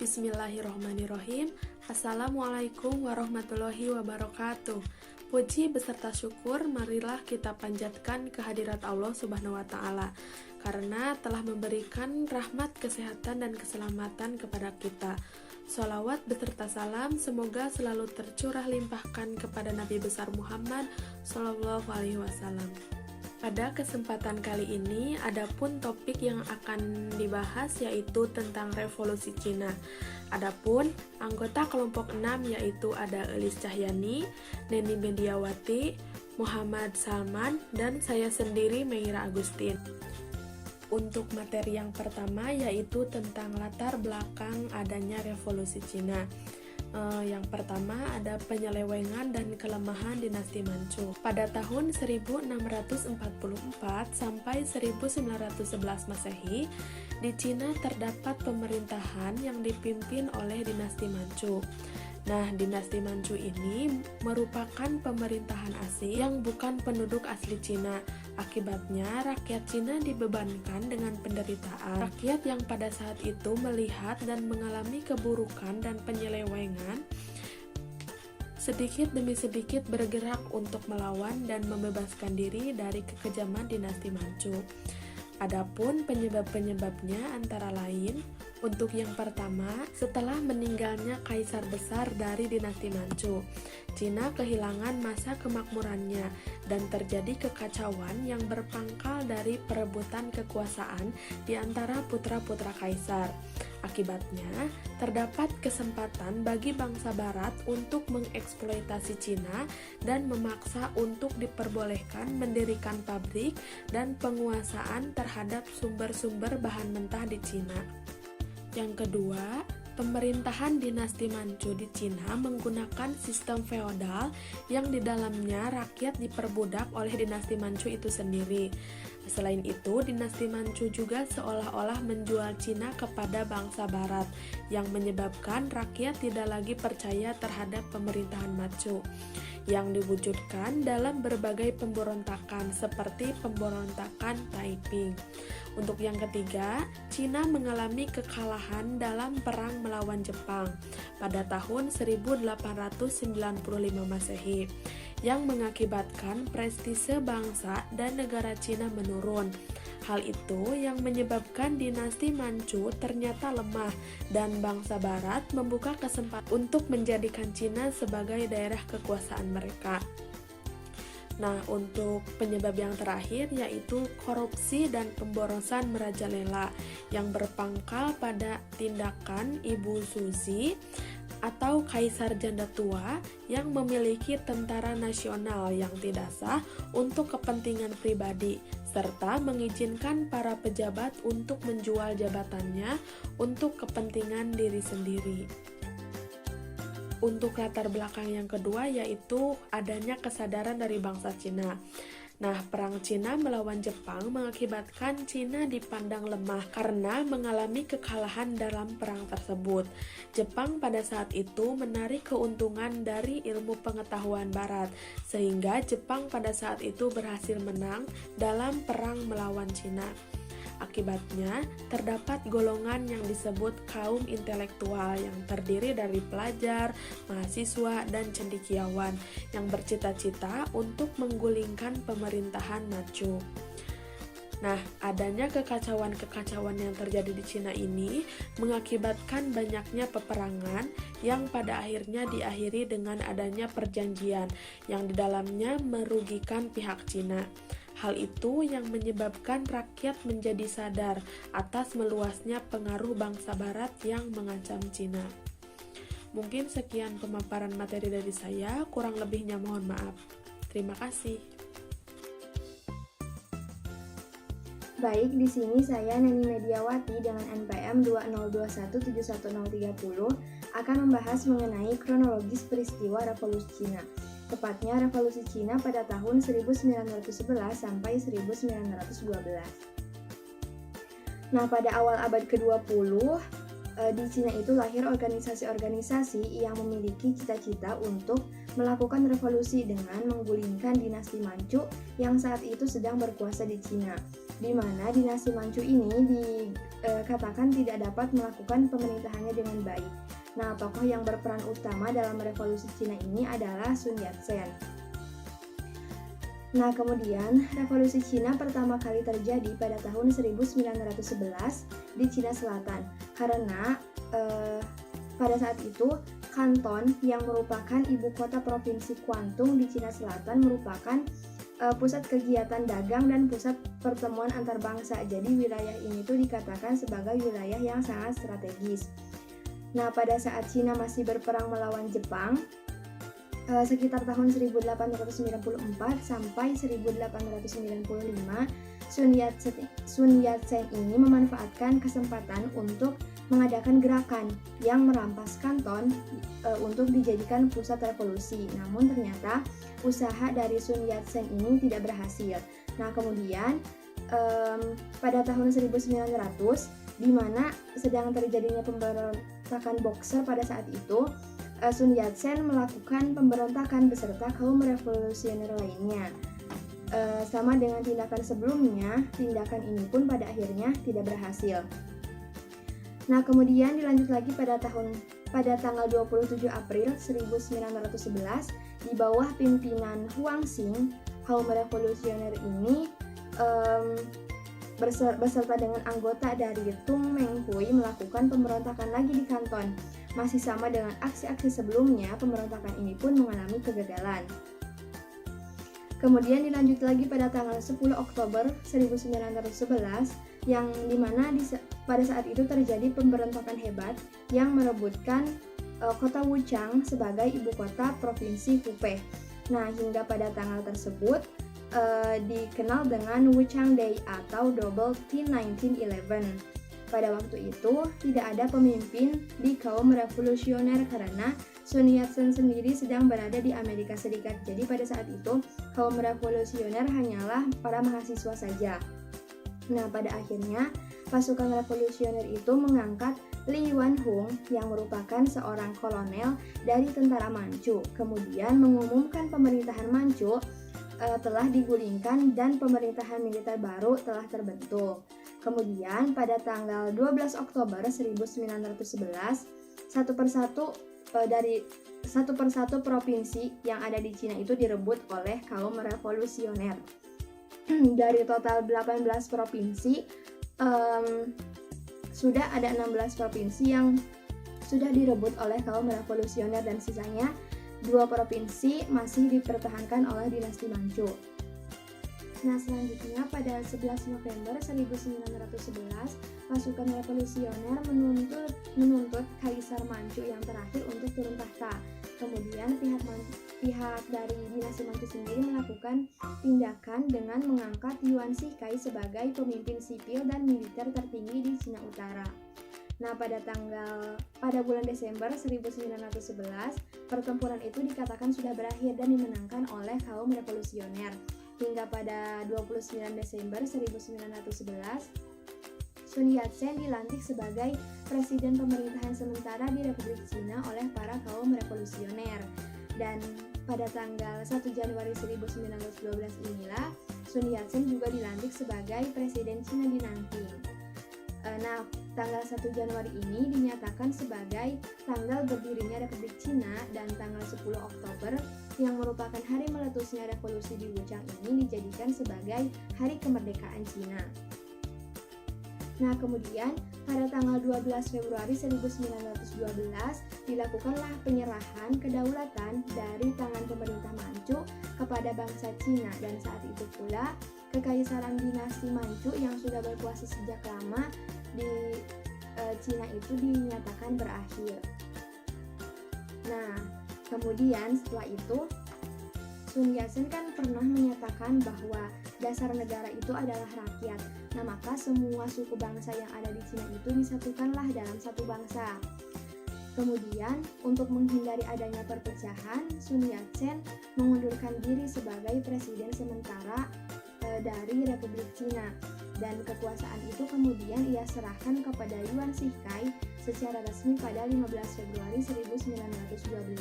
Bismillahirrahmanirrahim. Assalamualaikum warahmatullahi wabarakatuh. Puji beserta syukur marilah kita panjatkan kehadirat Allah Subhanahu wa Ta'ala, karena telah memberikan rahmat, kesehatan, dan keselamatan kepada kita. Sholawat beserta salam semoga selalu tercurah limpahkan kepada Nabi besar Muhammad Sallallahu Alaihi Wasallam. Pada kesempatan kali ini, adapun topik yang akan dibahas yaitu tentang revolusi Cina. Adapun anggota kelompok 6 yaitu ada Elis Cahyani, Neni Mediawati, Muhammad Salman, dan saya sendiri Meira Agustin. Untuk materi yang pertama yaitu tentang latar belakang adanya revolusi Cina. Yang pertama ada penyelewengan dan kelemahan dinasti Manchu. Pada tahun 1644 sampai 1911 Masehi, di Cina terdapat pemerintahan yang dipimpin oleh dinasti Manchu. Nah, dinasti Manchu ini merupakan pemerintahan asing yang bukan penduduk asli Cina. Akibatnya, rakyat Cina dibebankan dengan penderitaan. Rakyat yang pada saat itu melihat dan mengalami keburukan dan penyelewengan, sedikit demi sedikit bergerak untuk melawan dan membebaskan diri dari kekejaman dinasti Manchu. Adapun penyebab-penyebabnya antara lain, untuk yang pertama, setelah meninggalnya kaisar besar dari dinasti Manchu, Cina kehilangan masa kemakmurannya dan terjadi kekacauan yang berpangkal dari perebutan kekuasaan di antara putra-putra kaisar. Akibatnya, terdapat kesempatan bagi bangsa barat untuk mengeksploitasi Cina dan memaksa untuk diperbolehkan mendirikan pabrik dan penguasaan terhadap sumber-sumber bahan mentah di Cina. Yang kedua, pemerintahan dinasti Manchu di Cina menggunakan sistem feodal yang di dalamnya rakyat diperbudak oleh dinasti Manchu itu sendiri. Selain itu, dinasti Manchu juga seolah-olah menjual Cina kepada bangsa barat, yang menyebabkan rakyat tidak lagi percaya terhadap pemerintahan Manchu, yang diwujudkan dalam berbagai pemberontakan seperti pemberontakan Taiping. Untuk yang ketiga, Cina mengalami kekalahan dalam perang melawan Jepang pada tahun 1895 Masehi, yang mengakibatkan prestise bangsa dan negara Cina menurun. Hal itu yang menyebabkan dinasti Manchu ternyata lemah dan bangsa barat membuka kesempatan untuk menjadikan Cina sebagai daerah kekuasaan mereka. Nah, untuk penyebab yang terakhir yaitu korupsi dan pemborosan merajalela yang berpangkal pada tindakan Ibu Suzi atau Kaisar Janda Tua yang memiliki tentara nasional yang tidak sah untuk kepentingan pribadi, serta mengizinkan para pejabat untuk menjual jabatannya untuk kepentingan diri sendiri. Untuk latar belakang yang kedua yaitu adanya kesadaran dari bangsa Cina. Nah, perang Cina melawan Jepang mengakibatkan Cina dipandang lemah karena mengalami kekalahan dalam perang tersebut. Jepang pada saat itu menarik keuntungan dari ilmu pengetahuan barat, sehingga Jepang pada saat itu berhasil menang dalam perang melawan Cina. Akibatnya, terdapat golongan yang disebut kaum intelektual yang terdiri dari pelajar, mahasiswa, dan cendekiawan yang bercita-cita untuk menggulingkan pemerintahan Manchu. Nah, adanya kekacauan-kekacauan yang terjadi di Cina ini mengakibatkan banyaknya peperangan yang pada akhirnya diakhiri dengan adanya perjanjian yang di dalamnya merugikan pihak Cina. Hal itu yang menyebabkan rakyat menjadi sadar atas meluasnya pengaruh bangsa barat yang mengancam Cina. Mungkin sekian pemaparan materi dari saya, kurang lebihnya mohon maaf. Terima kasih. Baik, di sini saya Neni Mediawati dengan NPM 2021711030 akan membahas mengenai kronologis peristiwa Revolusi Cina. Tepatnya Revolusi Cina pada tahun 1911 sampai 1912. Nah, pada awal abad ke-20, di Cina itu lahir organisasi-organisasi yang memiliki cita-cita untuk melakukan revolusi dengan menggulingkan dinasti Manchu yang saat itu sedang berkuasa di Cina. di mana dinasti Manchu ini dikatakan tidak dapat melakukan pemerintahannya dengan baik. Nah, tokoh yang berperan utama dalam revolusi Cina ini adalah Sun Yat-sen. Nah, kemudian revolusi Cina pertama kali terjadi pada tahun 1911 di Cina Selatan karena pada saat itu Kanton yang merupakan ibu kota provinsi Guangdong di Cina Selatan merupakan pusat kegiatan dagang dan pusat pertemuan antar bangsa. Jadi wilayah ini tuh dikatakan sebagai wilayah yang sangat strategis. Nah, pada saat Cina masih berperang melawan Jepang sekitar tahun 1894 sampai 1895, Sun Yat-sen ini memanfaatkan kesempatan untuk mengadakan gerakan yang merampas Kanton untuk dijadikan pusat revolusi. Namun ternyata usaha dari Sun Yat-sen ini tidak berhasil. Nah, kemudian pada tahun 1900 di mana sedang terjadinya pemberontakan Boxer pada saat itu, Sun Yat-sen melakukan pemberontakan beserta kaum revolusioner lainnya. Sama dengan tindakan sebelumnya, tindakan ini pun pada akhirnya tidak berhasil. Nah, kemudian dilanjut lagi pada tanggal 27 April 1911 di bawah pimpinan Huang Xing, kaum revolusioner ini beserta dengan anggota dari Tung Menghui melakukan pemberontakan lagi di Kanton. Masih sama dengan aksi-aksi sebelumnya, pemberontakan ini pun mengalami kegagalan. Kemudian dilanjut lagi pada tanggal 10 Oktober 1911 yang dimana pada saat itu terjadi pemberontakan hebat yang merebutkan kota Wuchang sebagai ibu kota provinsi Hubei. Nah, hingga pada tanggal tersebut dikenal dengan Wuchang Day atau Double Teen 1911. Pada waktu itu tidak ada pemimpin di kaum revolusioner karena Sun Yat-sen sendiri sedang berada di Amerika Serikat. Jadi pada saat itu kaum revolusioner hanyalah para mahasiswa saja. Nah, pada akhirnya pasukan revolusioner itu mengangkat Li Yuanhong yang merupakan seorang kolonel dari tentara Manchu. Kemudian mengumumkan pemerintahan Manchu telah digulingkan dan pemerintahan militer baru telah terbentuk. Kemudian pada tanggal 12 Oktober 1911, satu persatu provinsi yang ada di Cina itu direbut oleh kaum revolusioner. Dari total 18 provinsi, sudah ada 16 provinsi yang sudah direbut oleh kaum revolusioner dan sisanya 2 provinsi masih dipertahankan oleh dinasti Manchu. Nah, selanjutnya pada 11 November 1911, pasukan revolusioner menuntut Kaisar Manchu yang terakhir untuk turun tahta. Kemudian pihak dari dinasti Manchu sendiri melakukan tindakan dengan mengangkat Yuan Shikai sebagai pemimpin sipil dan militer tertinggi di Cina Utara. Nah, pada bulan Desember 1911, pertempuran itu dikatakan sudah berakhir dan dimenangkan oleh kaum revolusioner. Hingga pada 29 Desember 1911, Sun Yat-sen dilantik sebagai presiden pemerintahan sementara di Republik Cina oleh para kaum revolusioner. Dan pada tanggal 1 Januari 1912 inilah Sun Yat-sen juga dilantik sebagai presiden Cina di Nanking. Nah, tanggal 1 Januari ini dinyatakan sebagai tanggal berdirinya Republik Cina dan tanggal 10 Oktober yang merupakan hari meletusnya revolusi di Wuchang ini dijadikan sebagai hari kemerdekaan Cina. Nah, kemudian pada tanggal 12 Februari 1912 dilakukanlah penyerahan kedaulatan dari tangan pemerintah Manchu kepada bangsa Cina dan saat itu pula kekaisaran dinasti Manchu yang sudah berkuasa sejak lama di Cina itu dinyatakan berakhir. Nah, kemudian setelah itu Sun Yat-sen kan pernah menyatakan bahwa dasar negara itu adalah rakyat. Nah, maka semua suku bangsa yang ada di Cina itu disatukanlah dalam satu bangsa. Kemudian, untuk menghindari adanya perpecahan, Sun Yat-sen mengundurkan diri sebagai presiden sementara dari Republik Cina. Dan kekuasaan itu kemudian ia serahkan kepada Yuan Shikai secara resmi pada 15 Februari 1912.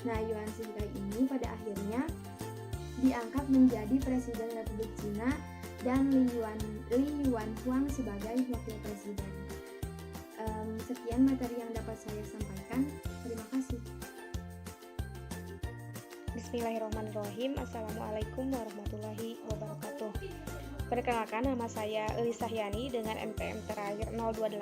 Nah, Yuan Shikai ini pada akhirnya diangkat menjadi Presiden Republik Cina dan Li Yuanhuang sebagai wakil presiden. Sekian materi yang dapat saya sampaikan. Terima kasih. Bismillahirrahmanirrahim. Assalamualaikum warahmatullahi wabarakatuh. Perkenalkan, nama saya Elisa Hyani dengan NPM terakhir 028.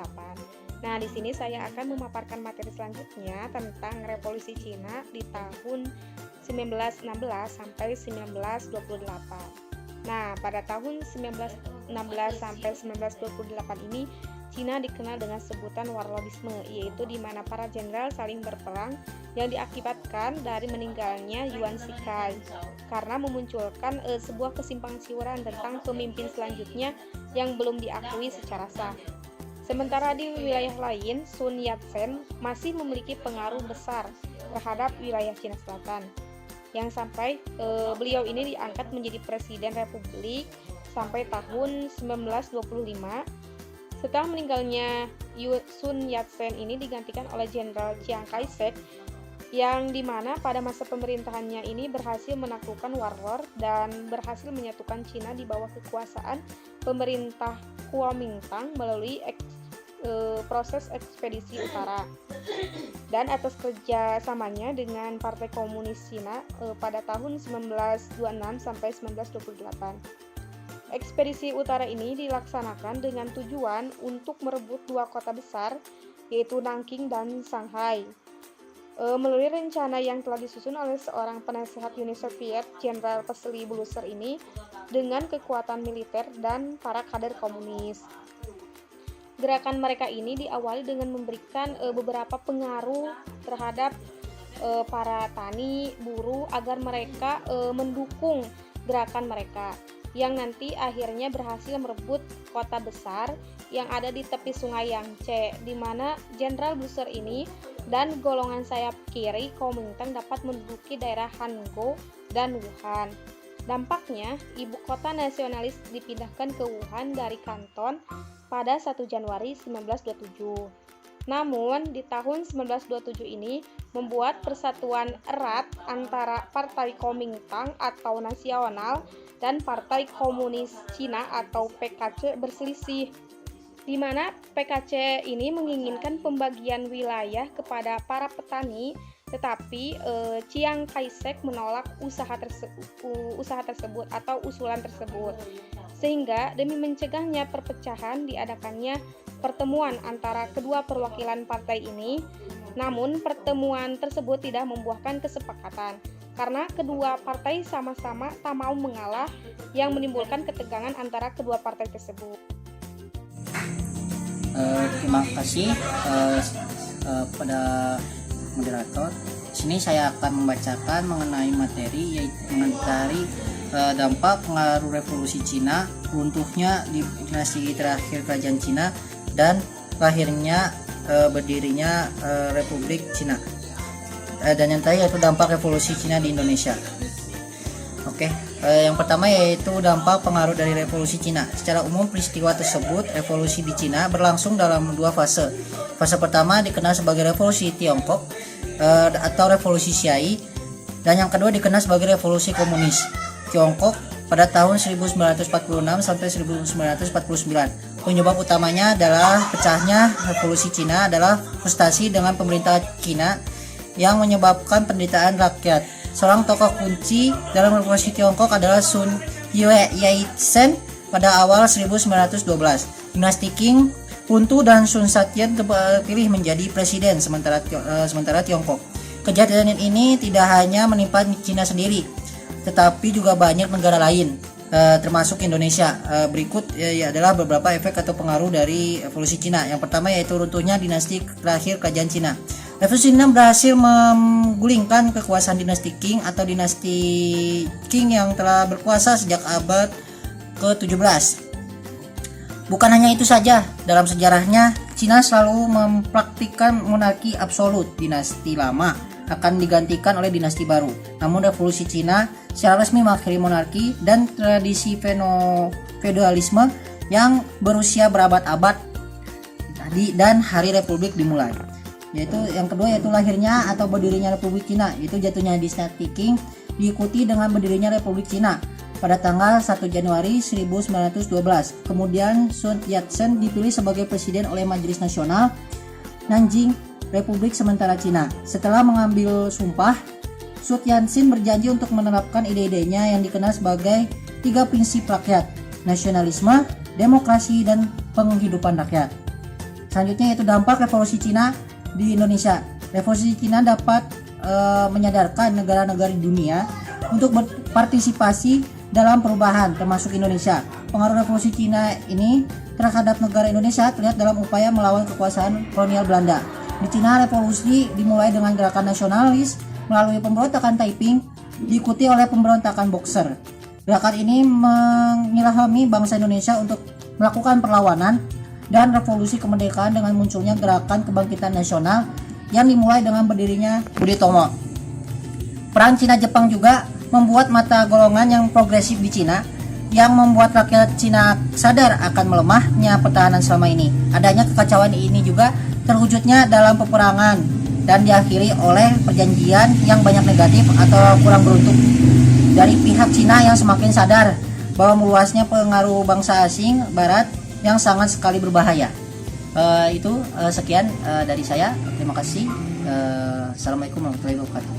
Nah, di sini saya akan memaparkan materi selanjutnya tentang Revolusi Cina di tahun 1916 sampai 1928. Nah, pada tahun 1916 sampai 1928 ini Cina dikenal dengan sebutan warlordisme, yaitu di mana para jenderal saling berperang yang diakibatkan dari meninggalnya Yuan Shikai karena memunculkan sebuah kesimpangsiuran tentang pemimpin selanjutnya yang belum diakui secara sah. Sementara di wilayah lain, Sun Yat-sen masih memiliki pengaruh besar terhadap wilayah Cina Selatan, yang sampai beliau ini diangkat menjadi presiden republik sampai tahun 1925. Setelah meninggalnya Sun Yat-sen ini digantikan oleh Jenderal Chiang Kai-shek, yang dimana pada masa pemerintahannya ini berhasil menaklukkan warlord dan berhasil menyatukan Cina di bawah kekuasaan pemerintah Kuomintang melalui proses ekspedisi utara, dan atas kerjasamanya dengan Partai Komunis Cina pada tahun 1926 sampai 1928. Ekspedisi utara ini dilaksanakan dengan tujuan untuk merebut dua kota besar, yaitu Nanking dan Shanghai. Melalui rencana yang telah disusun oleh seorang penasehat Uni Soviet, Jenderal Vasily Blücher ini, dengan kekuatan militer dan para kader komunis. Gerakan mereka ini diawali dengan memberikan beberapa pengaruh terhadap para tani, buruh agar mereka mendukung gerakan mereka, yang nanti akhirnya berhasil merebut kota besar yang ada di tepi sungai Yangtze, di mana Jenderal Blücher ini dan golongan sayap kiri Kuomintang dapat menduduki daerah Hanzhou dan Wuhan. Dampaknya, ibu kota nasionalis dipindahkan ke Wuhan dari Kanton pada 1 Januari 1927. Namun, di tahun 1927 ini membuat persatuan erat antara Partai Kuomintang atau Nasional dan Partai Komunis Cina atau PKC berselisih, di mana PKC ini menginginkan pembagian wilayah kepada para petani, tetapi Chiang Kai-shek menolak usaha tersebut atau usulan tersebut, sehingga demi mencegahnya perpecahan diadakannya pertemuan antara kedua perwakilan partai ini. Namun pertemuan tersebut tidak membuahkan kesepakatan karena kedua partai sama-sama tak mau mengalah, yang menimbulkan ketegangan antara kedua partai tersebut. Terima kasih pada moderator. Di sini saya akan membacakan mengenai materi, yaitu mengenai dampak pengaruh revolusi Cina, runtuhnya di dinasti terakhir kerajaan Cina, dan lahirnya berdirinya Republik Cina. Dan yang terakhir yaitu dampak revolusi Cina di Indonesia. Yang pertama yaitu dampak pengaruh dari revolusi Cina. Secara umum peristiwa tersebut, revolusi di Cina berlangsung dalam dua fase. Fase pertama dikenal sebagai revolusi Tiongkok atau revolusi Siai, dan yang kedua dikenal sebagai revolusi komunis Tiongkok pada tahun 1946 sampai 1949. Penyebab utamanya adalah pecahnya revolusi Cina adalah frustasi dengan pemerintah Cina yang menyebabkan penderitaan rakyat. Seorang tokoh kunci dalam revolusi Tiongkok adalah Sun Yat-sen pada awal 1912. Dinasti Qing runtuh dan Sun Yat-sen terpilih menjadi presiden sementara Tiongkok. Kejadian ini tidak hanya menimpa Cina sendiri, tetapi juga banyak negara lain, termasuk Indonesia. Berikut adalah beberapa efek atau pengaruh dari revolusi Cina. Yang pertama yaitu runtuhnya dinasti terakhir kerajaan Cina. Revolusi Cina berhasil menggulingkan kekuasaan dinasti Qing atau dinasti Qing yang telah berkuasa sejak abad ke-17. Bukan hanya itu saja, dalam sejarahnya Cina selalu mempraktikkan monarki absolut. Dinasti lama akan digantikan oleh dinasti baru. Namun revolusi Cina secara resmi mengakhiri monarki dan tradisi feodalisme yang berusia berabad-abad tadi, dan hari republik dimulai. Yaitu yang kedua yaitu lahirnya atau berdirinya Republik Cina, yaitu jatuhnya dinasti Qing diikuti dengan berdirinya Republik Cina. pada tanggal 1 Januari 1912. Kemudian Sun Yat-sen dipilih sebagai presiden oleh Majelis Nasional Nanjing, Republik Sementara Cina. Setelah mengambil sumpah, Sun Yat-sen berjanji untuk menerapkan ide-idenya yang dikenal sebagai 3 prinsip rakyat: nasionalisme, demokrasi, dan penghidupan rakyat. Selanjutnya yaitu dampak revolusi Cina di Indonesia. Revolusi Cina dapat menyadarkan negara-negara di dunia untuk berpartisipasi dalam perubahan, termasuk Indonesia. Pengaruh revolusi Cina ini terhadap negara Indonesia terlihat dalam upaya melawan kekuasaan kolonial Belanda. Di Cina, revolusi dimulai dengan gerakan nasionalis melalui pemberontakan Taiping, diikuti oleh pemberontakan Boxer. Gerakan ini mengilhami bangsa Indonesia untuk melakukan perlawanan dan revolusi kemerdekaan dengan munculnya gerakan kebangkitan nasional yang dimulai dengan berdirinya Budi Tomo. Perang Cina-Jepang juga membuat mata golongan yang progresif di Cina, yang membuat rakyat Cina sadar akan melemahnya pertahanan selama ini. Adanya kekacauan ini juga terwujudnya dalam peperangan dan diakhiri oleh perjanjian yang banyak negatif atau kurang beruntung dari pihak Cina yang semakin sadar bahwa meluasnya pengaruh bangsa asing Barat yang sangat sekali berbahaya. Sekian dari saya. Terima kasih. Assalamualaikum warahmatullahi wabarakatuh.